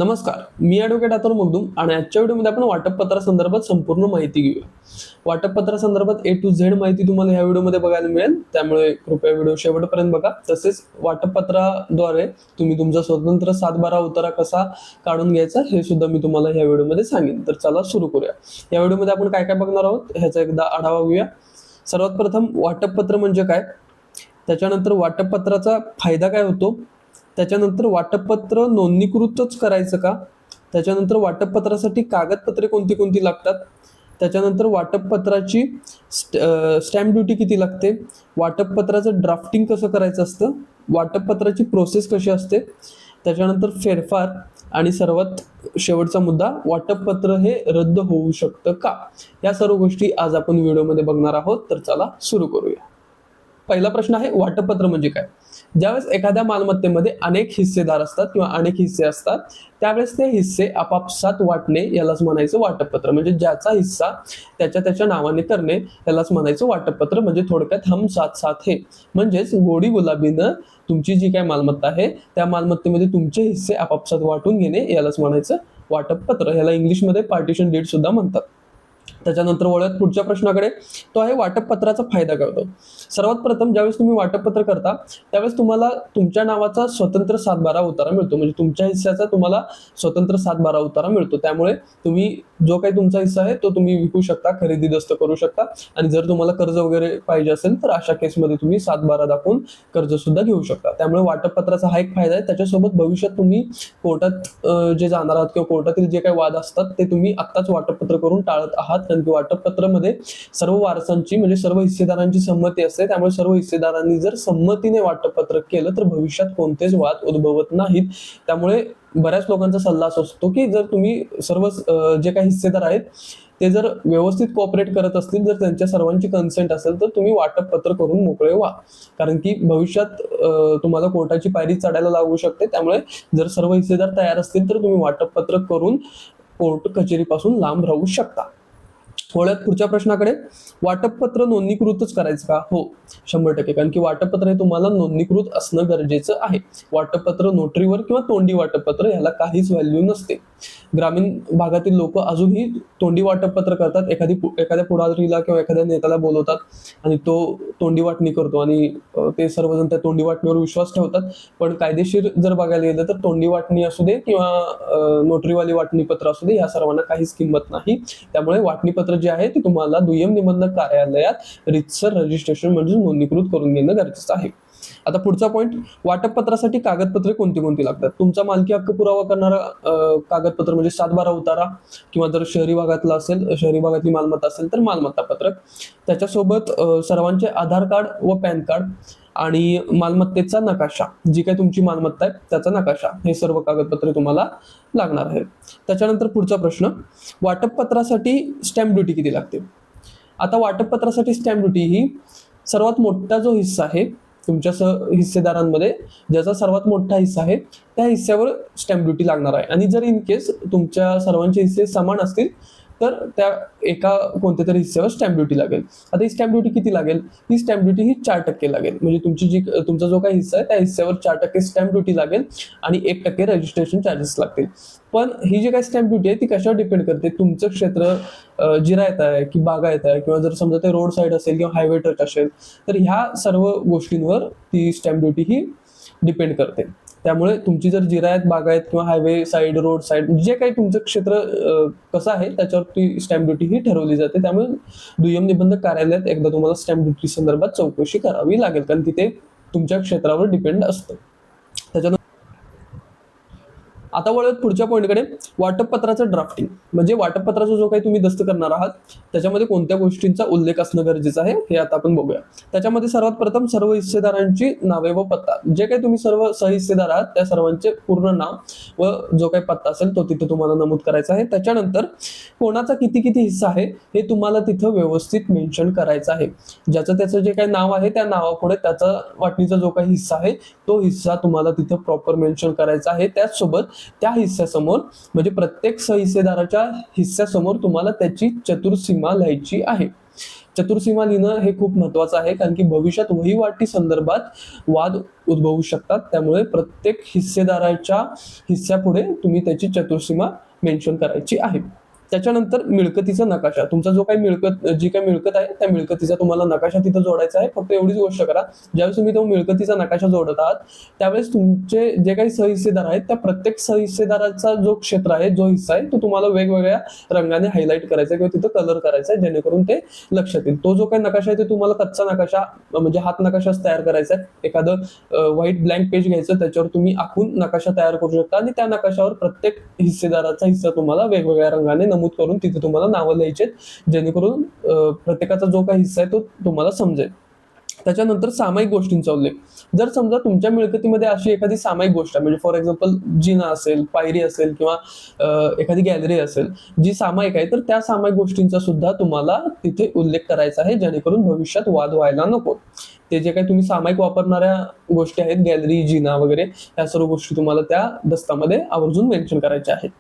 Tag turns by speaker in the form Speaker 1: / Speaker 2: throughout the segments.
Speaker 1: नमस्कार, मी ॲडव्होकेट अतुल मुगदुम आणि आजच्या व्हिडिओमध्ये आपण वाटपपत्रासंदर्भात संपूर्ण माहिती घेऊया. वाटपपत्रासंदर्भात A to Z माहिती तुम्हाला ह्या व्हिडिओमध्ये बघायला मिळेल, त्यामुळे कृपया व्हिडिओ शेवटपर्यंत बघा. तसेच वाटपपत्राद्वारे तुम्ही तुमचा स्वतंत्र 7/12 उतारा कसा काढून घ्यायचा हे सुद्धा मी तुम्हाला ह्या व्हिडिओमध्ये सांगेन. तर चला सुरू करूया. या व्हिडिओमध्ये आपण काय काय बघणार आहोत ह्याचा एकदा आढावा घेऊया. सर्वात प्रथम वाटपपत्र म्हणजे काय, त्याच्यानंतर वाटपपत्राचा फायदा काय होतो, त्याच्यानंतर वाटपपत्र नोंदणीकृतच करायचं का, त्याच्यानंतर वाटपपत्रासाठी कागदपत्रे कोणती कोणती लागतात, त्याच्यानंतर वाटपपत्राची स्टॅम्प ड्युटी किती लागते, वाटपपत्राचं ड्राफ्टिंग कसं करायचं असतं, वाटपपत्राची प्रोसेस कशी असते, त्याच्यानंतर फेरफार आणि सर्वात शेवटचा मुद्दा, वाटपपत्र हे रद्द होऊ शकतं का. या सर्व गोष्टी आज आपण व्हिडिओमध्ये बघणार आहोत. तर चला सुरू करूया. पहिला प्रश्न आहे वाटपपत्र म्हणजे काय. ज्यावेळेस एखाद्या मालमत्तेमध्ये अनेक हिस्सेदार असतात किंवा अनेक हिस्से असतात, त्यावेळेस ते हिस्से आपापसात वाटणे यालाच म्हणायचं वाटपपत्र. म्हणजे ज्याचा हिस्सा त्याच्या नावाने करणे यालाच म्हणायचं वाटपपत्र. म्हणजे थोडक्यात हम साथ साथ हे, म्हणजेच गोडी गुलाबीनं तुमची जी काय मालमत्ता आहे त्या मालमत्तेमध्ये तुमचे हिस्से आपापसात वाटून घेणे यालाच म्हणायचं वाटपपत्र. याला इंग्लिशमध्ये पार्टिशन डीड सुद्धा म्हणतात. त्याच्यानंतर वळूयात पुढच्या प्रश्नाकडे, तो आहे वाटपपत्राचा फायदा काय होतो. सर्वात प्रथम ज्यावेळेस तुम्ही वाटपपत्र करता त्यावेळेस तुम्हाला तुमच्या नावाचा स्वतंत्र 7/12 उतारा मिळतो. म्हणजे तुमच्या हिस्साचा तुम्हाला स्वतंत्र 7/12 उतारा मिळतो. त्यामुळे तुम्ही जो काही तुमचा हिस्सा आहे तो तुम्ही विकू शकता, खरेदी दस्त करू शकता. आणि जर तुम्हाला कर्ज वगैरे पाहिजे असेल तर अशा केसमध्ये तुम्ही 7/12 दाखवून कर्ज सुद्धा घेऊ शकता. त्यामुळे वाटपपत्राचा हा एक फायदा आहे. त्याच्यासोबत भविष्यात तुम्ही कोर्टात जे जाणार आहात किंवा कोर्टातील जे काही वाद असतात ते तुम्ही आत्ताच वाटपपत्र करून टाळत आहात. कारण की वाटपपत्रामध्ये सर्व वारसांची म्हणजे सर्व हिस्सेदारांची संमती असते. त्यामुळे सर्व हिस्सेदारांनी जर संमतीने वाटपपत्र केलं तर भविष्यात कोणतेच वाद उद्भवत नाहीत. त्यामुळे बऱ्याच लोकांचा सल्ला असा असतो की जर तुम्ही सर्व जे काही हिस्सेदार आहेत ते जर व्यवस्थित कोऑपरेट करत असतील, जर त्यांच्या सर्वांची कन्सेंट असेल तर तुम्ही वाटपपत्र करून मोकळे व्हा. कारण की भविष्यात तुम्हाला कोर्टाची पायरी चढायला लागू शकते. त्यामुळे जर सर्व हिस्सेदार तयार असतील तर तुम्ही वाटपपत्र करून कोर्ट कचेरीपासून लांब राहू शकता. वळूयात पुढच्या प्रश्नाकडे, वाटपपत्र नोंदणीकृतच करायचं का. हो, 100%. कारण की वाटपपत्र हे तुम्हाला नोंदणीकृत असणं गरजेचं आहे. वाटपपत्र नोटरीवर किंवा तोंडी वाटपपत्र याला काहीच व्हॅल्यू नसते. ग्रामीण भागातील लोक अजूनही तोंडी वाटपपत्र करतात. एखाद्या पुढारीला किंवा एखाद्या नेत्याला बोलवतात आणि तो तोंडी वाटणी करतो आणि ते सर्वजण त्या तोंडी वाटणीवर विश्वास ठेवतात. पण कायदेशीर जर बघायला गेलं तर तोंडी वाटणी असू दे किंवा नोटरीवाली वाटणीपत्र असू दे, या सर्वांना काहीच किंमत नाही. त्यामुळे वाटणीपत्र जे आहे ते तुम्हाला दुय्यम निबंधक कार्यालयात रितसर रजिस्ट्रेशन म्हणजे नोंदणीकृत करून घेणं गरजेचं आहे. आता पुढचा पॉईंट, वाटपपत्रासाठी कागदपत्रे कोणती कोणती लागतात. तुमचा मालकी हक्क पुरावा करणारा कागदपत्र म्हणजे 7/12 उतारा, किंवा जर शहरी भागातला असेल, शहरी भागातली मालमत्ता असेल तर मालमत्ता पत्रक. त्याच्यासोबत सर्वांचे आधार कार्ड व पॅन कार्ड आणि मालमत्तेचा नकाशा, जी काही तुमची मालमत्ता आहे त्याचा नकाशा, हे सर्व कागदपत्रे तुम्हाला लागणार आहेत. त्याच्यानंतर पुढचा प्रश्न, वाटपपत्रासाठी स्टॅम्प ड्युटी किती लागते. आता वाटपपत्रासाठी स्टॅम्प ड्युटी ही सर्वात मोठा जो हिस्सा आहे तुमच्या हिस्सेदारांमध्ये, ज्याचा सर्वात मोठा हिस्सा आहे त्या हिस्स्यावर स्टॅम्प ड्युटी लागणार आहे. आणि जर इन केस तुमच्या सर्वांचे हिस्से समान असतील तर त्या एका कोणत्या तरी हिस्स्यावर स्टॅम्प ड्युटी लागेल. आता ही स्टॅम्प ड्युटी किती लागेल, ही स्टॅम्प ड्युटी ही 4% लागेल. म्हणजे तुमचा जो काही हिस्सा आहे त्या हिस्स्यावर 4% स्टॅम्प ड्युटी लागेल आणि 1% रजिस्ट्रेशन चार्जेस लागतील. पण ही जी काही स्टॅम्प ड्युटी आहे ती कशावर डिपेंड करते, तुमचं क्षेत्र जिरायत आहे की बागायत आहे, किंवा जर समजा ते रोड साईड असेल किंवा हायवे टच असेल तर ह्या सर्व गोष्टींवर ती स्टॅम्प ड्युटी ही डिपेंड करते. त्यामुळे तुमची जर जिरायत, बागायत किंवा हायवे साईड, रोड साईड जे काही तुमचं क्षेत्र कसं आहे त्याच्यावरती स्टॅम्प ड्युटी ही ठरवली जाते. त्यामुळे दुय्यम निबंधक कार्यालयात एकदा तुम्हाला स्टॅम्प ड्युटी संदर्भात चौकशी करावी लागेल, कारण तिथे तुमच्या क्षेत्रावर डिपेंड असतं. त्याच्यानंतर आता वळूयात पुढच्या पॉईंटकडे, वाटपपत्राचं ड्राफ्टिंग. म्हणजे वाटपपत्राचा जो काही तुम्ही दस्त करणार आहात त्याच्यामध्ये कोणत्या गोष्टींचा उल्लेख असणं गरजेचं आहे हे आता आपण बघूया. त्याच्यामध्ये सर्वात प्रथम सर्व हिस्सेदारांची नावे व पत्ता, जे काही तुम्ही सर्व सहहिस्सेदार आहात त्या सर्वांचे पूर्ण नाव व जो काही पत्ता असेल तो तिथे तुम्हाला नमूद करायचा आहे. त्याच्यानंतर कोणाचा किती किती हिस्सा आहे हे तुम्हाला तिथं व्यवस्थित मेन्शन करायचं आहे. ज्याचं त्याचं जे काही नाव आहे त्या नावापुढे त्याचा वाटणीचा जो काही हिस्सा आहे तो हिस्सा तुम्हाला तिथं प्रॉपर मेन्शन करायचा आहे. त्याचसोबत त्या हिस्स्यासमोर म्हणजे प्रत्येक सहहिस्सेदाराच्या हिस्स्यासमोर तुम्हाला त्याची चतुर्सीमा लिहायची आहे. चतुर्सीमा लिहिणं हे खूप महत्वाचं आहे, कारण की भविष्यात वहिवाटी संदर्भात वाद उद्भवू शकतात. त्यामुळे प्रत्येक हिस्सेदाराच्या हिस्स्यापुढे तुम्ही त्याची चतुर्सीमा मेन्शन करायची आहे. त्याच्यानंतर मिळकतीचा नकाशा, तुमचा जो काही जी काही मिळकत आहे त्या मिळकतीचा तुम्हाला नकाशा तिथं जोडायचा आहे. फक्त एवढीच गोष्ट करा, ज्यावेळेस तुम्ही तो मिळकतीचा नकाशा जोडत आहात त्यावेळेस तुमचे जे काही सहहिस्सेदार आहेत त्या प्रत्येक सहहिस्सेदाराचा जो क्षेत्र आहे, जो हिस्सा आहे, तो तुम्हाला वेगवेगळ्या रंगाने हायलाईट करायचा किंवा तिथं कलर करायचा आहे, जेणेकरून ते लक्षात येईल. तो जो काही नकाशा आहे ते तुम्हाला कच्चा नकाशा म्हणजे हात नकाशाच तयार करायचा आहे. एखादं व्हाईट ब्लँक पेज घ्यायचं, त्याच्यावर तुम्ही आखून नकाशा तयार करू शकता आणि त्या नकाशावर प्रत्येक हिस्सेदाराचा हिस्सा तुम्हाला वेगवेगळ्या रंगाने नमूद करून तिथे तुम्हाला नावं लिहायचे, जेणेकरून प्रत्येकाचा जो काही हिस्सा आहे तो तुम्हाला समजेल. त्याच्यानंतर सामायिक गोष्टींचा उल्लेख. जर समजा तुमच्या मिळकतीमध्ये अशी एखादी सामायिक गोष्ट आहे, म्हणजे फॉर एक्झाम्पल जिना असेल, पायरी असेल किंवा एखादी गॅलरी असेल जी सामायिक आहे, तर त्या सामायिक गोष्टींचा सुद्धा तुम्हाला तिथे उल्लेख करायचा आहे, जेणेकरून भविष्यात वाद व्हायला नको. ते जे काही तुम्ही सामायिक वापरणाऱ्या गोष्टी आहेत, गॅलरी, जिना वगैरे, या सर्व गोष्टी तुम्हाला त्या दस्तामध्ये आवर्जून मेन्शन करायच्या आहेत.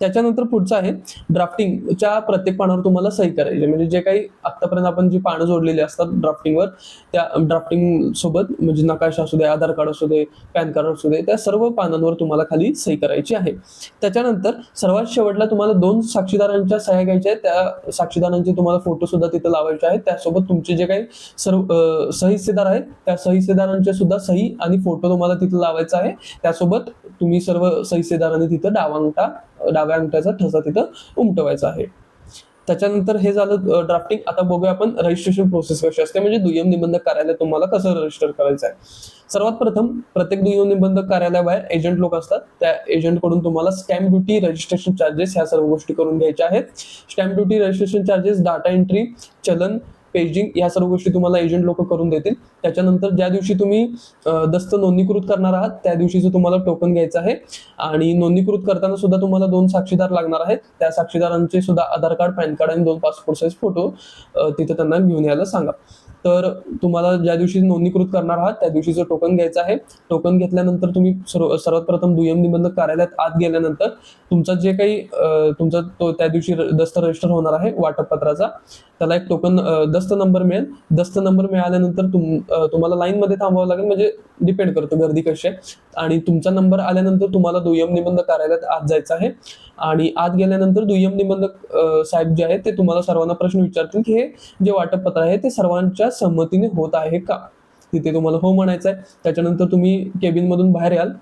Speaker 1: त्याच्यानंतर पुढचं आहे ड्राफ्टिंगच्या प्रत्येक पानावर तुम्हाला सही करायची. म्हणजे जे काही आतापर्यंत आपण जी पानं जोडलेली असतात ड्राफ्टिंगवर, त्या ड्राफ्टिंग सोबत म्हणजे नकाशा असू दे, आधार कार्ड असू दे, पॅन कार्ड असू दे, त्या सर्व पानांवर तुम्हाला खाली सही करायची आहे. त्याच्यानंतर सर्वात शेवटला तुम्हाला 2 साक्षीदारांच्या सह्या घ्यायच्या आहेत. त्या साक्षीदारांचे तुम्हाला फोटो सुद्धा तिथे लावायचे आहेत. त्यासोबत तुमचे जे काही सर्व सहिस्सेदार आहेत त्या सहिस्सेदारांचे सुद्धा सही आणि फोटो तुम्हाला तिथे लावायचा आहे. त्यासोबत तुम्ही सर्व सहिस्सेदारांनी तिथं डाव्या अंगठ्याचा ठसा तिथं उमटवायचा आहे. त्याच्यानंतर हे झालं ड्राफ्टिंग. आता बघूया आपण रजिस्ट्रेशन प्रोसेस कशी असते, म्हणजे दुय्यम निबंधक कार्यालय तुम्हाला कसं रजिस्टर करायचं आहे. सर्वात प्रथम प्रत्येक दुय्यम निबंधक कार्यालयाबाहेर एजंट लोक असतात. त्या एजंट कडून तुम्हाला स्टॅम्प ड्युटी, रजिस्ट्रेशन चार्जेस ह्या सर्व गोष्टी करून घ्यायच्या आहेत. Stamp duty, registration charges, data entry, चलन, पेजिंग या सर्व गोष्टी तुम्हाला एजंट लोक करून देतील. त्याच्यानंतर ज्या दिवशी तुम्ही दस्त नोंदणीकृत करणार आहात त्या दिवशीचं तुम्हाला टोकन घ्यायचं आहे. आणि नोंदणीकृत करताना सुद्धा तुम्हाला 2 साक्षीदार लागणार आहेत. त्या साक्षीदारांचे सुद्धा आधार कार्ड, पॅन कार्ड आणि 2 पासपोर्ट साईज फोटो तिथे त्यांना घेऊन यायला सांगा. तर तुम्हाला ज्या दिवशी नोंदणीकृत करणार आहात त्या दिवशीचं टोकन घ्यायचं आहे. टोकन घेतल्यानंतर तुम्ही सर्वात प्रथम दुय्यम निबंधक कार्यालयात आत गेल्यानंतर तुमचा जे काही तुमचा तो त्या दिवशी दस्त रजिस्टर होणार आहे वाटपपत्राचा, त्याला एक टोकन दस्त नंबर मिळेल. दस्त नंबर मिळाल्यानंतर तुम्हाला लाईनमध्ये थांबावं लागेल, म्हणजे डिपेंड करतो गर्दी कशी आहे. आणि तुमचा नंबर आल्यानंतर तुम्हाला दुय्यम निबंधक कार्यालयात आत जायचं आहे. आणि आत गेल्यानंतर दुय्यम निबंधक साहेब जे आहेत ते तुम्हाला सर्वांना प्रश्न विचारतील की हे जे वाटपपत्र आहे ते सर्वांच्या संमतीने होत आहे का. तिथे तुम्हाला हो म्हणायचं आहे. त्याच्यानंतर तुम्ही केबिन मधून बाहेर याल.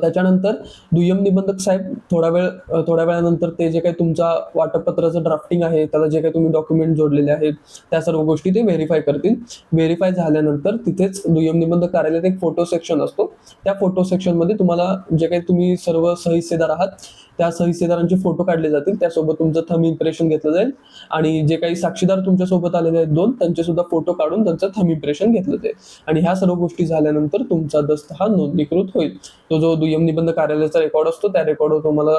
Speaker 1: त्याच्यानंतर दुय्यम निबंधक साहेब थोड्या वेळानंतर ते जे काही तुमचा वाटपपत्राचं ड्राफ्टिंग आहे, त्याला जे काही तुम्ही डॉक्युमेंट जोडलेले आहेत त्या सर्व गोष्टी ते व्हेरीफाय करतील. व्हेरीफाय झाल्यानंतर तिथेच दुय्यम निबंधक कार्यालयात एक फोटो सेक्शन असतो. त्या फोटो सेक्शन मध्ये तुम्हाला जे काही तुम्ही सर्व सहिस्सेदार आहात त्या सहिस्सेदारांचे फोटो काढले जातील. त्यासोबत तुमचं थंब इम्प्रेशन घेतलं जाईल. आणि जे काही साक्षीदार तुमच्या सोबत आलेले आहेत 2, त्यांचे सुद्धा फोटो काढून त्यांचं थंब इम्प्रेशन घेतलं जाईल. आणि ह्या सर्व गोष्टी झाल्यानंतर तुमचा दस्त हा नोंदणीकृत होईल. तो जो दुय्यम निबंधक कार्यालयाचा रेकॉर्ड असतो त्या रेकॉर्डवर तुम्हाला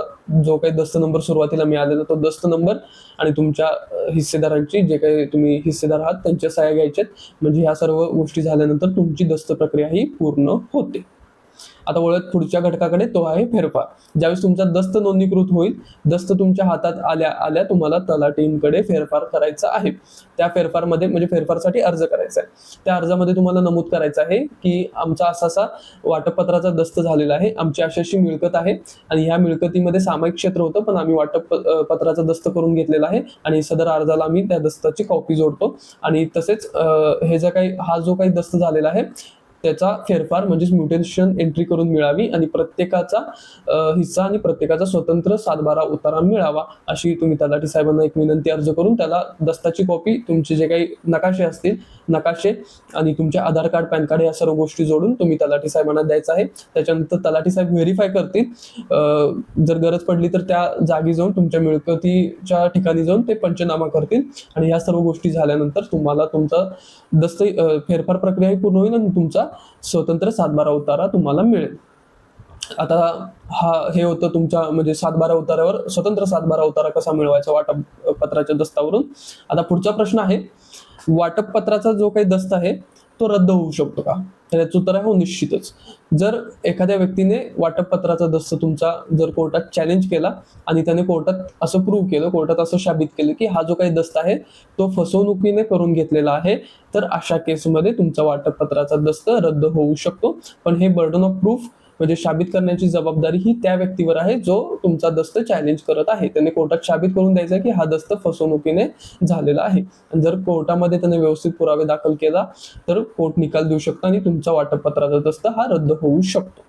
Speaker 1: जो काही दस्त नंबर सुरुवातीला मिळालेला तो दस्त नंबर आणि तुमच्या हिस्सेदारांची जे काही तुम्ही हिस्सेदार आहात त्यांच्या सह्या घ्यायच्यात. म्हणजे ह्या सर्व गोष्टी झाल्यानंतर तुमची दस्त प्रक्रिया ही पूर्ण होते. आता वळत पुढच्या घटकाकडे, तो आहे फेरफार. ज्यावेळेस तुमचा दस्त नोंदणीकृत होईल, दस्त तुमच्या हातात आल्या तुम्हाला तलाठींकडे फेरफार करायचा आहे. त्या फेरफारमध्ये म्हणजे फेरफारसाठी अर्ज करायचा आहे. त्या अर्जामध्ये तुम्हाला नमूद करायचं आहे की आमचा असा वाटपपत्राचा दस्त झालेला आहे, आमची अशी मिळकत आहे आणि ह्या मिळकतीमध्ये सामायिक क्षेत्र होतं पण आम्ही वाटपपत्राचा दस्त करून घेतलेला आहे आणि सदर अर्जाला आम्ही त्या दस्ताची कॉपी जोडतो. आणि तसेच हा जो काही दस्त झालेला आहे त्याचा फेरफार म्हणजेच म्युटेशन एंट्री करून मिळावी आणि प्रत्येकाचा हिस्सा आणि प्रत्येकाचा स्वतंत्र 7/12 उतारा मिळावा अशी तुम्ही तलाठी साहेबांना एक विनंती अर्ज करून त्याला दस्ताची कॉपी, तुमचे जे काही नकाशे असतील नकाशे आणि तुमचे आधार कार्ड, पॅन कार्ड या सर्व गोष्टी जोडून तुम्ही तलाठी साहेबांना द्यायचं आहे. त्याच्यानंतर तलाठी साहेब व्हेरीफाय करतील. जर गरज पडली तर त्या जागी जाऊन तुमच्या मिळकतीच्या ठिकाणी जाऊन ते पंचनामा करतील. आणि या सर्व गोष्टी झाल्यानंतर तुम्हाला तुमचा दस्त फेरफार प्रक्रिया ही पूर्ण होईल आणि तुमचा स्वतंत्र 7/12 उतारा तुम्हाला मिळेल. आता हे होतं तुमच्या म्हणजे 7/12 उतारावर स्वतंत्र 7/12 उतारा कसा मिळवायचा वाटपपत्राच्या दस्तावरून. आता पुढचा प्रश्न आहे, वाटपपत्राचा जो काही दस्त आहे तो रद्द होऊ शकतो का. तर याचं उत्तर आहे हो, निश्चितच. जर एखाद्या व्यक्तीने वाटपपत्राचा दस्त तुमचा जर कोर्टात चॅलेंज केला आणि त्याने कोर्टात असं प्रूव्ह केलं, कोर्टात असं साबित केलं की हा जो काही दस्त आहे तो फसवणुकीने करून घेतलेला आहे, तर अशा केसमध्ये तुमचा वाटपपत्राचा दस्त रद्द होऊ शकतो. पण हे बर्डन ऑफ प्रूफ म्हणजे साबित करण्याची जबाबदारी ही त्या व्यक्तीवर आहे जो तुमचा दस्त चॅलेंज करत आहे. त्याने कोर्टात साबित करून द्यायचं की हा दस्त फसवणुकीने झालेला आहे. आणि जर कोर्टामध्ये त्याने व्यवस्थित पुरावे दाखल केला तर कोर्ट निकाल देऊ शकतो आणि तुमचा वाटपपत्राचा दस्त हा रद्द होऊ शकतो.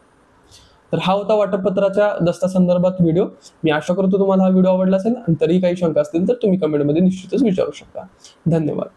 Speaker 1: तर हा होता वाटपपत्राच्या दस्तासंदर्भात व्हिडिओ. मी आशा करतो तुम्हाला हा व्हिडिओ आवडला असेल आणि तरी काही शंका असतील तर तुम्ही कमेंटमध्ये निश्चितच विचारू शकता. धन्यवाद.